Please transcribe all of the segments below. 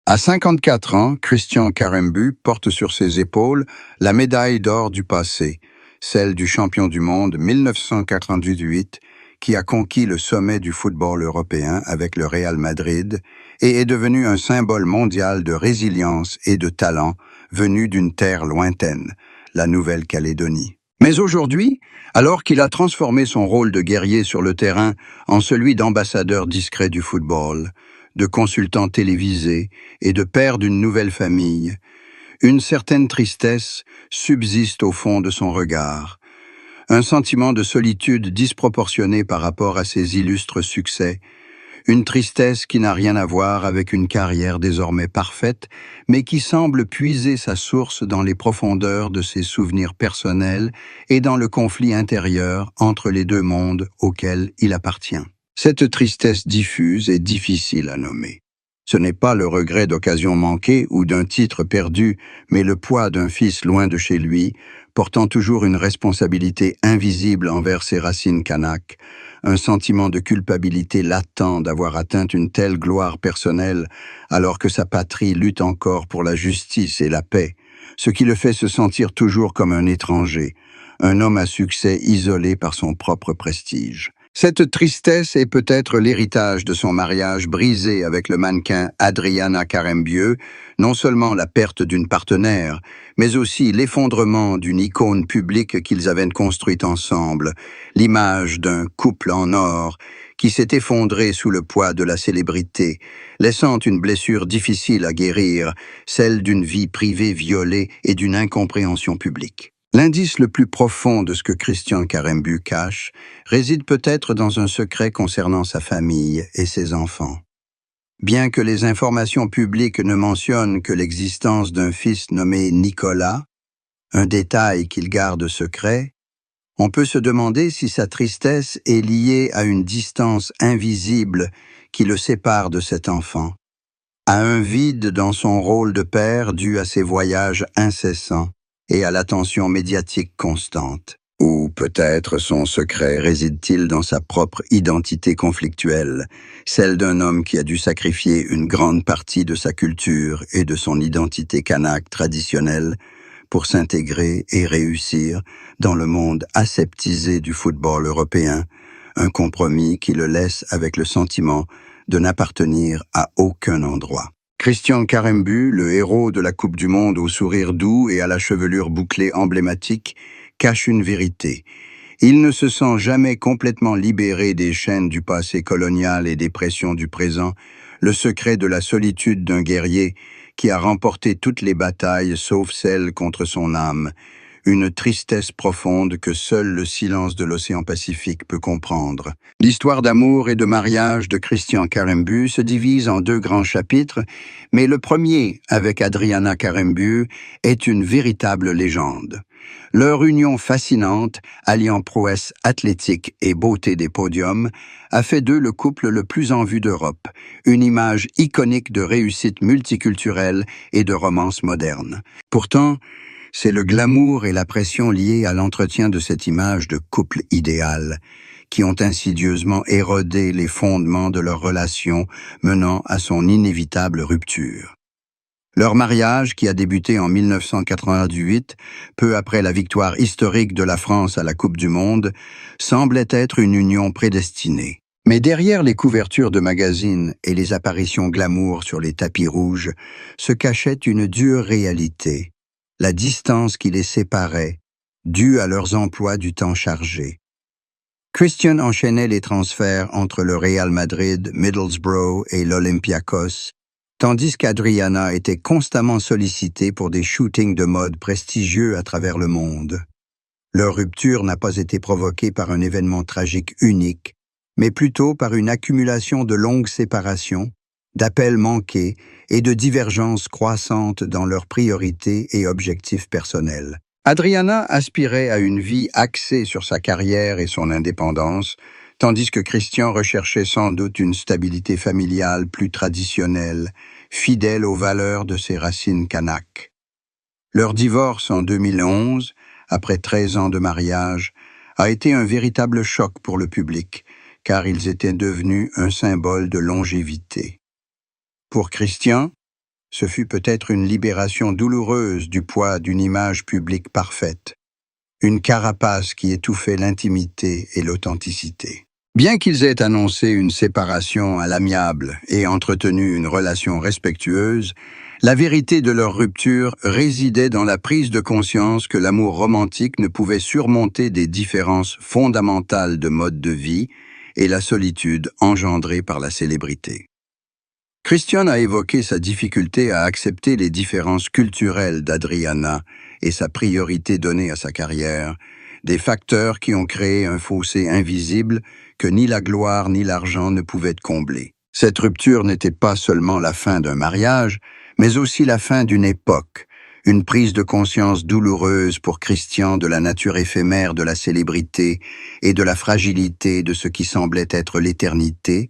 À 54 ans, Christian Karembeu porte sur ses épaules la médaille d'or du passé, celle du champion du monde 1998, qui a conquis le sommet du football européen avec le Real Madrid et est devenu un symbole mondial de résilience et de talent venu d'une terre lointaine, la Nouvelle-Calédonie. Mais aujourd'hui, alors qu'il a transformé son rôle de guerrier sur le terrain en celui d'ambassadeur discret du football, de consultant télévisé et de père d'une nouvelle famille, une certaine tristesse subsiste au fond de son regard, un sentiment de solitude disproportionné par rapport à ses illustres succès, une tristesse qui n'a rien à voir avec une carrière désormais parfaite, mais qui semble puiser sa source dans les profondeurs de ses souvenirs personnels et dans le conflit intérieur entre les deux mondes auxquels il appartient. Cette tristesse diffuse est difficile à nommer. Ce n'est pas le regret d'occasions manquées ou d'un titre perdu, mais le poids d'un fils loin de chez lui, portant toujours une responsabilité invisible envers ses racines kanaks, un sentiment de culpabilité latent d'avoir atteint une telle gloire personnelle alors que sa patrie lutte encore pour la justice et la paix, ce qui le fait se sentir toujours comme un étranger, un homme à succès isolé par son propre prestige. Cette tristesse est peut-être l'héritage de son mariage brisé avec le mannequin Adriana Karembeu, non seulement la perte d'une partenaire, mais aussi l'effondrement d'une icône publique qu'ils avaient construite ensemble, l'image d'un couple en or qui s'est effondré sous le poids de la célébrité, laissant une blessure difficile à guérir, celle d'une vie privée violée et d'une incompréhension publique. L'indice le plus profond de ce que Christian Karembeu cache réside peut-être dans un secret concernant sa famille et ses enfants. Bien que les informations publiques ne mentionnent que l'existence d'un fils nommé Nicolas, un détail qu'il garde secret, on peut se demander si sa tristesse est liée à une distance invisible qui le sépare de cet enfant, à un vide dans son rôle de père dû à ses voyages incessants et à l'attention médiatique constante. Ou peut-être son secret réside-t-il dans sa propre identité conflictuelle, celle d'un homme qui a dû sacrifier une grande partie de sa culture et de son identité kanak traditionnelle pour s'intégrer et réussir dans le monde aseptisé du football européen, un compromis qui le laisse avec le sentiment de n'appartenir à aucun endroit. Christian Karembeu, le héros de la Coupe du Monde au sourire doux et à la chevelure bouclée emblématique, cache une vérité. Il ne se sent jamais complètement libéré des chaînes du passé colonial et des pressions du présent, le secret de la solitude d'un guerrier qui a remporté toutes les batailles sauf celle contre son âme, une tristesse profonde que seul le silence de l'océan Pacifique peut comprendre. L'histoire d'amour et de mariage de Christian Karembeu se divise en deux grands chapitres, mais le premier, avec Adriana Karembeu, est une véritable légende. Leur union fascinante, alliant prouesse athlétique et beauté des podiums, a fait d'eux le couple le plus en vue d'Europe, une image iconique de réussite multiculturelle et de romance moderne. Pourtant, c'est le glamour et la pression liés à l'entretien de cette image de couple idéal qui ont insidieusement érodé les fondements de leur relation, menant à son inévitable rupture. Leur mariage, qui a débuté en 1998, peu après la victoire historique de la France à la Coupe du Monde, semblait être une union prédestinée. Mais derrière les couvertures de magazines et les apparitions glamour sur les tapis rouges se cachait une dure réalité, la distance qui les séparait, due à leurs emplois du temps chargés. Christian enchaînait les transferts entre le Real Madrid, Middlesbrough et l'Olympiakos, tandis qu'Adriana était constamment sollicitée pour des shootings de mode prestigieux à travers le monde. Leur rupture n'a pas été provoquée par un événement tragique unique, mais plutôt par une accumulation de longues séparations, d'appels manqués et de divergences croissantes dans leurs priorités et objectifs personnels. Adriana aspirait à une vie axée sur sa carrière et son indépendance, tandis que Christian recherchait sans doute une stabilité familiale plus traditionnelle, fidèle aux valeurs de ses racines kanaks. Leur divorce en 2011, après 13 ans de mariage, a été un véritable choc pour le public, car ils étaient devenus un symbole de longévité. Pour Christian, Ce fut peut-être une libération douloureuse du poids d'une image publique parfaite, une carapace qui étouffait l'intimité et l'authenticité. Bien qu'ils aient annoncé une séparation à l'amiable et entretenu une relation respectueuse, la vérité de leur rupture résidait dans la prise de conscience que l'amour romantique ne pouvait surmonter des différences fondamentales de mode de vie et la solitude engendrée par la célébrité. Christian a évoqué sa difficulté à accepter les différences culturelles d'Adriana et sa priorité donnée à sa carrière, des facteurs qui ont créé un fossé invisible que ni la gloire ni l'argent ne pouvaient combler. Cette rupture n'était pas seulement la fin d'un mariage, mais aussi la fin d'une époque, une prise de conscience douloureuse pour Christian de la nature éphémère de la célébrité et de la fragilité de ce qui semblait être l'éternité,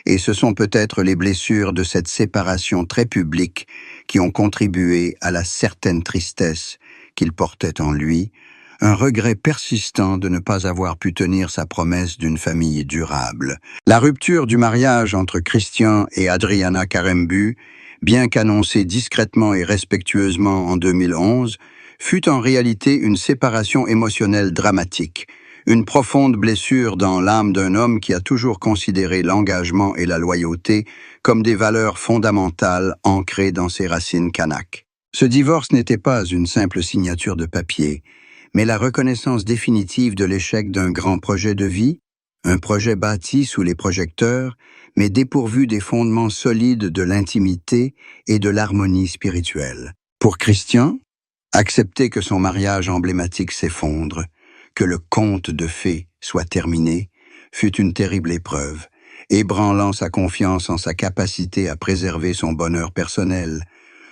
et ce sont peut-être les blessures de cette séparation très publique qui ont contribué à la certaine tristesse qu'il portait en lui, un regret persistant de ne pas avoir pu tenir sa promesse d'une famille durable. La rupture du mariage entre Christian et Adriana Karembeu, bien qu'annoncée discrètement et respectueusement en 2011, fut en réalité une séparation émotionnelle dramatique, une profonde blessure dans l'âme d'un homme qui a toujours considéré l'engagement et la loyauté comme des valeurs fondamentales ancrées dans ses racines kanaks. Ce divorce n'était pas une simple signature de papier, mais la reconnaissance définitive de l'échec d'un grand projet de vie, un projet bâti sous les projecteurs, mais dépourvu des fondements solides de l'intimité et de l'harmonie spirituelle. Pour Christian, accepter que son mariage emblématique s'effondre, que le conte de fées soit terminé, fut une terrible épreuve, ébranlant sa confiance en sa capacité à préserver son bonheur personnel,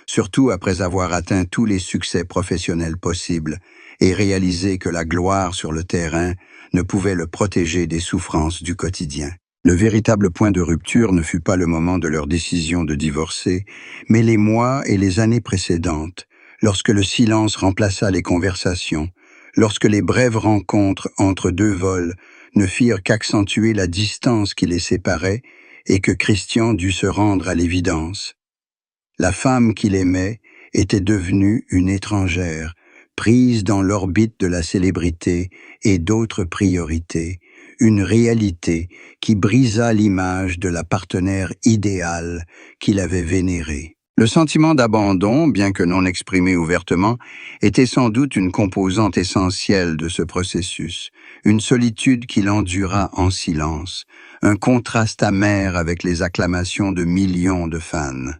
surtout après avoir atteint tous les succès professionnels possibles et réalisé que la gloire sur le terrain ne pouvait le protéger des souffrances du quotidien. Le véritable point de rupture ne fut pas le moment de leur décision de divorcer, mais les mois et les années précédentes, lorsque le silence remplaça les conversations, lorsque les brèves rencontres entre deux vols ne firent qu'accentuer la distance qui les séparait et que Christian dut se rendre à l'évidence. La femme qu'il aimait était devenue une étrangère, prise dans l'orbite de la célébrité et d'autres priorités, une réalité qui brisa l'image de la partenaire idéale qu'il avait vénérée. Le sentiment d'abandon, bien que non exprimé ouvertement, était sans doute une composante essentielle de ce processus, une solitude qu'il endura en silence, un contraste amer avec les acclamations de millions de fans.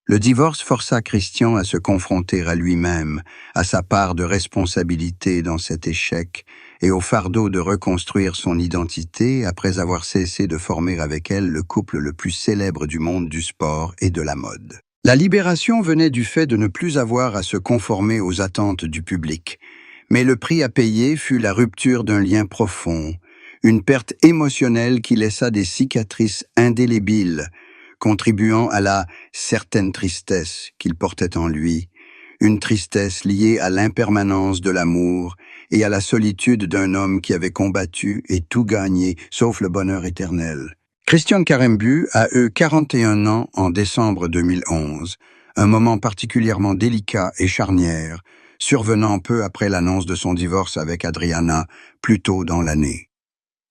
Le divorce força Christian à se confronter à lui-même, à sa part de responsabilité dans cet échec et au fardeau de reconstruire son identité après avoir cessé de former avec elle le couple le plus célèbre du monde du sport et de la mode. La libération venait du fait de ne plus avoir à se conformer aux attentes du public, mais le prix à payer fut la rupture d'un lien profond, une perte émotionnelle qui laissa des cicatrices indélébiles, contribuant à la certaine tristesse qu'il portait en lui, une tristesse liée à l'impermanence de l'amour et à la solitude d'un homme qui avait combattu et tout gagné, sauf le bonheur éternel. Christian Karembeu a eu 41 ans en décembre 2011, un moment particulièrement délicat et charnière, survenant peu après l'annonce de son divorce avec Adriana, plus tôt dans l'année.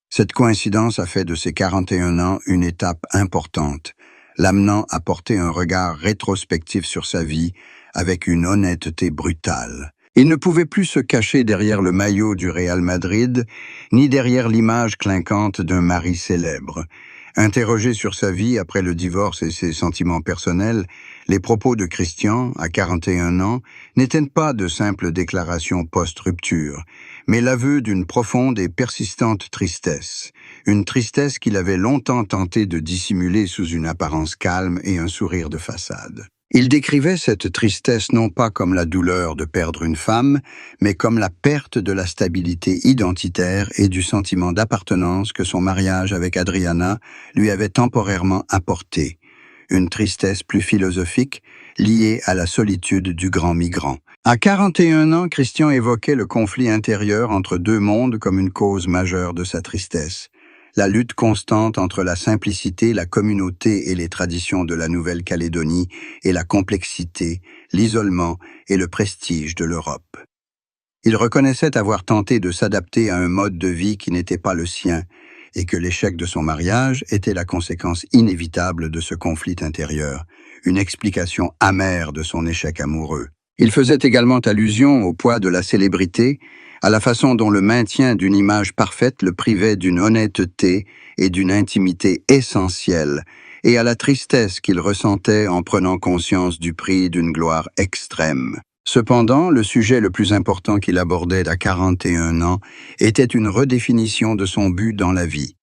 Cette coïncidence a fait de ses 41 ans une étape importante, l'amenant à porter un regard rétrospectif sur sa vie avec une honnêteté brutale. Il ne pouvait plus se cacher derrière le maillot du Real Madrid, ni derrière l'image clinquante d'un mari célèbre. Interrogé sur sa vie après le divorce et ses sentiments personnels, les propos de Christian, à 41 ans, n'étaient pas de simples déclarations post-rupture, mais l'aveu d'une profonde et persistante tristesse, une tristesse qu'il avait longtemps tenté de dissimuler sous une apparence calme et un sourire de façade. Il décrivait cette tristesse non pas comme la douleur de perdre une femme, mais comme la perte de la stabilité identitaire et du sentiment d'appartenance que son mariage avec Adriana lui avait temporairement apporté. Une tristesse plus philosophique, liée à la solitude du grand migrant. À 41 ans, Christian évoquait le conflit intérieur entre deux mondes comme une cause majeure de sa tristesse. la lutte constante entre la simplicité, la communauté et les traditions de la Nouvelle-Calédonie et la complexité, l'isolement et le prestige de l'Europe. Il reconnaissait avoir tenté de s'adapter à un mode de vie qui n'était pas le sien et que l'échec de son mariage était la conséquence inévitable de ce conflit intérieur, une explication amère de son échec amoureux. Il faisait également allusion au poids de la célébrité, à la façon dont le maintien d'une image parfaite le privait d'une honnêteté et d'une intimité essentielle, et à la tristesse qu'il ressentait en prenant conscience du prix d'une gloire extrême. Cependant, le sujet le plus important qu'il abordait à 41 ans était une redéfinition de son but dans la vie.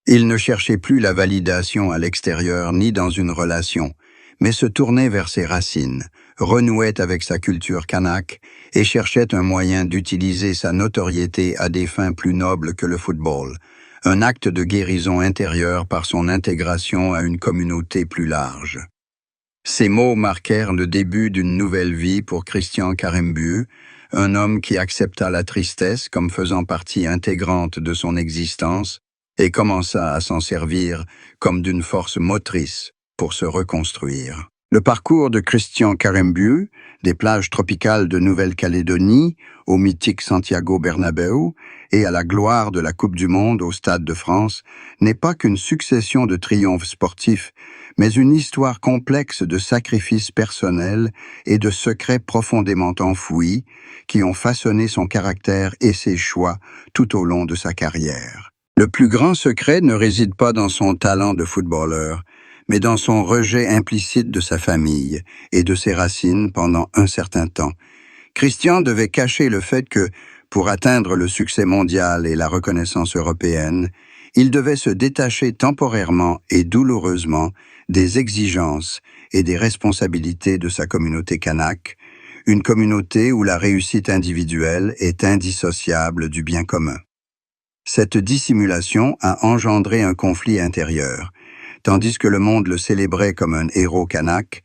Il ne cherchait plus la validation à l'extérieur ni dans une relation, mais se tournait vers ses racines, renouait avec sa culture kanak et cherchait un moyen d'utiliser sa notoriété à des fins plus nobles que le football, un acte de guérison intérieure par son intégration à une communauté plus large. Ces mots marquèrent le début d'une nouvelle vie pour Christian Karembeu, un homme qui accepta la tristesse comme faisant partie intégrante de son existence et commença à s'en servir comme d'une force motrice pour se reconstruire. Le parcours de Christian Karembeu, des plages tropicales de Nouvelle-Calédonie au mythique Santiago Bernabéu et à la gloire de la Coupe du Monde au Stade de France, n'est pas qu'une succession de triomphes sportifs, mais une histoire complexe de sacrifices personnels et de secrets profondément enfouis qui ont façonné son caractère et ses choix tout au long de sa carrière. Le plus grand secret ne réside pas dans son talent de footballeur, mais dans son rejet implicite de sa famille et de ses racines pendant un certain temps. Christian devait cacher le fait que, pour atteindre le succès mondial et la reconnaissance européenne, il devait se détacher temporairement et douloureusement des exigences et des responsabilités de sa communauté kanak, une communauté où la réussite individuelle est indissociable du bien commun. Cette dissimulation a engendré un conflit intérieur. Tandis que le monde le célébrait comme un héros kanak,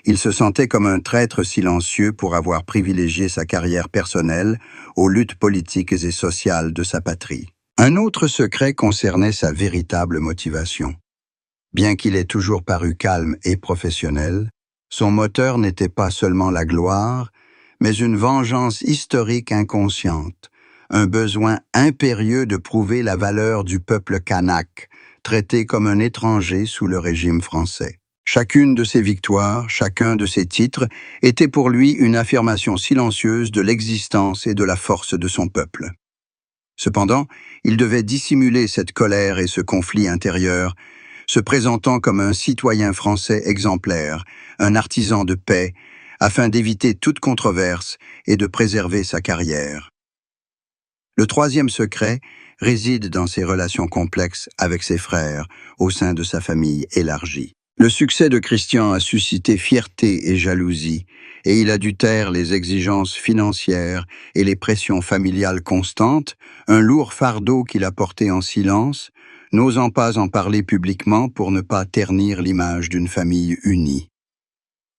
il se sentait comme un traître silencieux pour avoir privilégié sa carrière personnelle aux luttes politiques et sociales de sa patrie. Un autre secret concernait sa véritable motivation. Bien qu'il ait toujours paru calme et professionnel, son moteur n'était pas seulement la gloire, mais une vengeance historique inconsciente, un besoin impérieux de prouver la valeur du peuple kanak, traité comme un étranger sous le régime français. Chacune de ses victoires, chacun de ses titres, était pour lui une affirmation silencieuse de l'existence et de la force de son peuple. Cependant, il devait dissimuler cette colère et ce conflit intérieur, se présentant comme un citoyen français exemplaire, un artisan de paix, afin d'éviter toute controverse et de préserver sa carrière. Le troisième secret réside dans ses relations complexes avec ses frères au sein de sa famille élargie. Le succès de Christian a suscité fierté et jalousie, et il a dû taire les exigences financières et les pressions familiales constantes, un lourd fardeau qu'il a porté en silence, n'osant pas en parler publiquement pour ne pas ternir l'image d'une famille unie.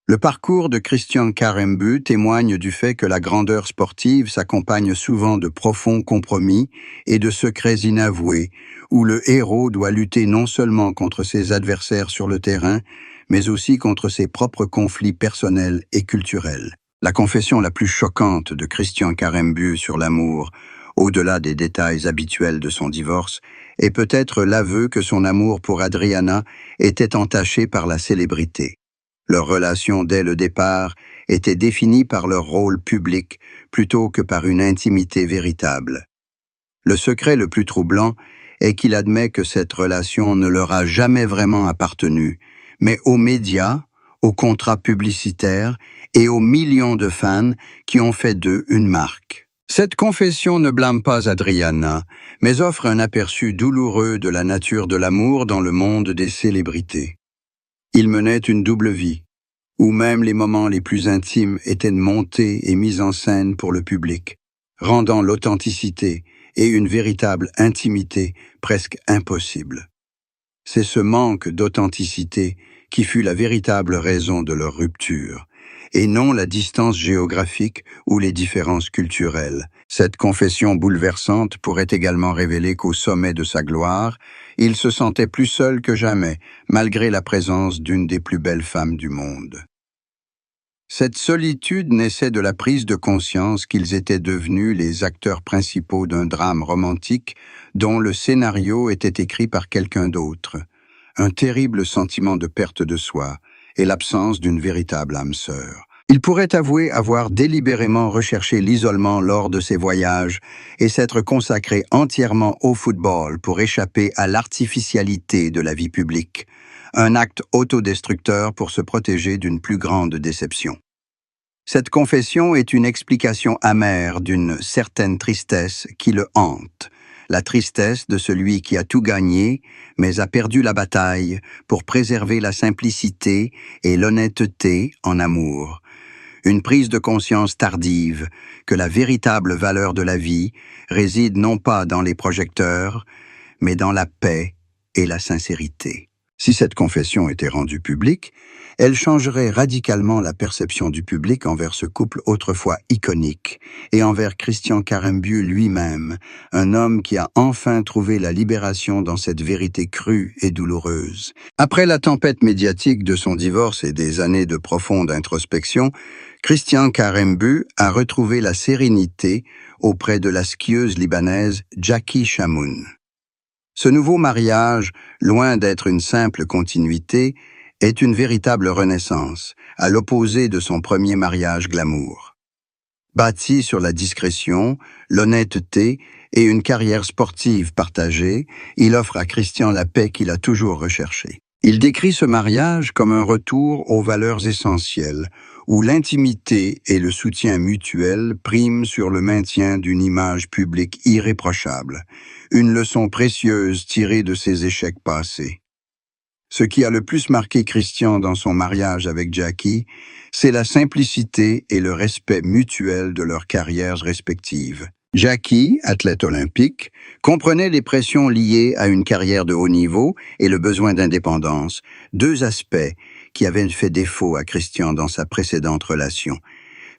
Le parcours de Christian Karembeu témoigne du fait que la grandeur sportive s'accompagne souvent de profonds compromis et de secrets inavoués, où le héros doit lutter non seulement contre ses adversaires sur le terrain, mais aussi contre ses propres conflits personnels et culturels. La confession la plus choquante de Christian Karembeu sur l'amour, au-delà des détails habituels de son divorce, est peut-être l'aveu que son amour pour Adriana était entaché par la célébrité. Leur relation dès le départ était définie par leur rôle public plutôt que par une intimité véritable. Le secret le plus troublant est qu'il admet que cette relation ne leur a jamais vraiment appartenu, mais aux médias, aux contrats publicitaires et aux millions de fans qui ont fait d'eux une marque. Cette confession ne blâme pas Adriana, mais offre un aperçu douloureux de la nature de l'amour dans le monde des célébrités. Il menait une double vie, où même les moments les plus intimes étaient montés et mis en scène pour le public, rendant l'authenticité et une véritable intimité presque impossible. C'est ce manque d'authenticité qui fut la véritable raison de leur rupture, et non la distance géographique ou les différences culturelles. Cette confession bouleversante pourrait également révéler qu'au sommet de sa gloire, il se sentait plus seul que jamais, malgré la présence d'une des plus belles femmes du monde. Cette solitude naissait de la prise de conscience qu'ils étaient devenus les acteurs principaux d'un drame romantique dont le scénario était écrit par quelqu'un d'autre. Un terrible sentiment de perte de soi et l'absence d'une véritable âme sœur. Il pourrait avouer avoir délibérément recherché l'isolement lors de ses voyages et s'être consacré entièrement au football pour échapper à l'artificialité de la vie publique, un acte autodestructeur pour se protéger d'une plus grande déception. Cette confession est une explication amère d'une certaine tristesse qui le hante, la tristesse de celui qui a tout gagné, mais a perdu la bataille pour préserver la simplicité et l'honnêteté en amour. Une prise de conscience tardive que la véritable valeur de la vie réside non pas dans les projecteurs, mais dans la paix et la sincérité. Si cette confession était rendue publique, elle changerait radicalement la perception du public envers ce couple autrefois iconique et envers Christian Karembeu lui-même, un homme qui a enfin trouvé la libération dans cette vérité crue et douloureuse. Après la tempête médiatique de son divorce et des années de profonde introspection, Christian Karembeu a retrouvé la sérénité auprès de la skieuse libanaise Jackie Chamoun. Ce nouveau mariage, loin d'être une simple continuité, est une véritable renaissance, à l'opposé de son premier mariage glamour. Bâti sur la discrétion, l'honnêteté et une carrière sportive partagée, il offre à Christian la paix qu'il a toujours recherchée. Il décrit ce mariage comme un retour aux valeurs essentielles, où l'intimité et le soutien mutuel priment sur le maintien d'une image publique irréprochable, une leçon précieuse tirée de ses échecs passés. Ce qui a le plus marqué Christian dans son mariage avec Jackie, c'est la simplicité et le respect mutuel de leurs carrières respectives. Jackie, athlète olympique, comprenait les pressions liées à une carrière de haut niveau et le besoin d'indépendance, deux aspects qui avaient fait défaut à Christian dans sa précédente relation.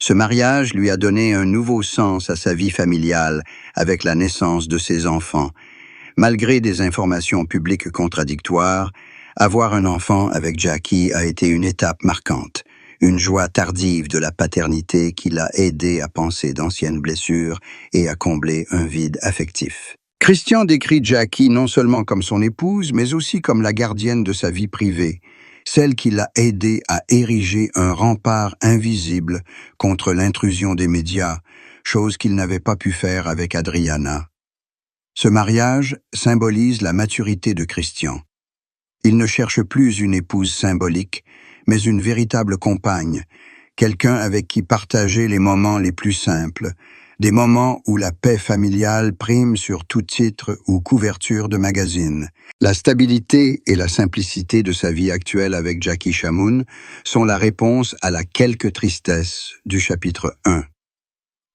Ce mariage lui a donné un nouveau sens à sa vie familiale avec la naissance de ses enfants. Malgré des informations publiques contradictoires, avoir un enfant avec Jackie a été une étape marquante, une joie tardive de la paternité qui l'a aidé à panser d'anciennes blessures et à combler un vide affectif. Christian décrit Jackie non seulement comme son épouse, mais aussi comme la gardienne de sa vie privée, celle qui l'a aidé à ériger un rempart invisible contre l'intrusion des médias, chose qu'il n'avait pas pu faire avec Adriana. Ce mariage symbolise la maturité de Christian. Il ne cherche plus une épouse symbolique, mais une véritable compagne, quelqu'un avec qui partager les moments les plus simples, des moments où la paix familiale prime sur tout titre ou couverture de magazine. La stabilité et la simplicité de sa vie actuelle avec Jackie Chamoun sont la réponse à la quelque tristesse du chapitre 1.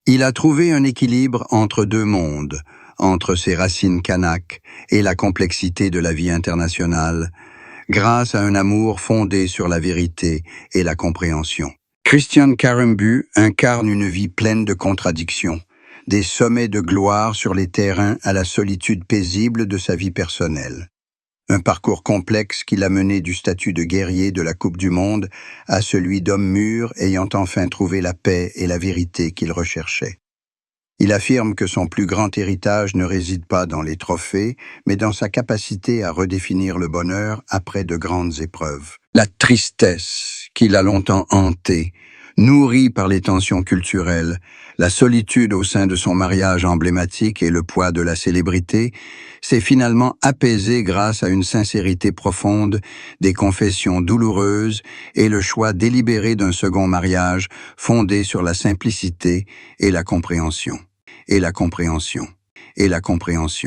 Il a trouvé un équilibre entre deux mondes, entre ses racines kanaks et la complexité de la vie internationale, grâce à un amour fondé sur la vérité et la compréhension. Christian Karembeu incarne une vie pleine de contradictions, des sommets de gloire sur les terrains à la solitude paisible de sa vie personnelle. Un parcours complexe qui l'a mené du statut de guerrier de la Coupe du Monde à celui d'homme mûr ayant enfin trouvé la paix et la vérité qu'il recherchait. Il affirme que son plus grand héritage ne réside pas dans les trophées, mais dans sa capacité à redéfinir le bonheur après de grandes épreuves. La tristesse qui l'a longtemps hanté, nourrie par les tensions culturelles, la solitude au sein de son mariage emblématique et le poids de la célébrité, s'est finalement apaisée grâce à une sincérité profonde, des confessions douloureuses et le choix délibéré d'un second mariage fondé sur la simplicité et la compréhension. Et la compréhension.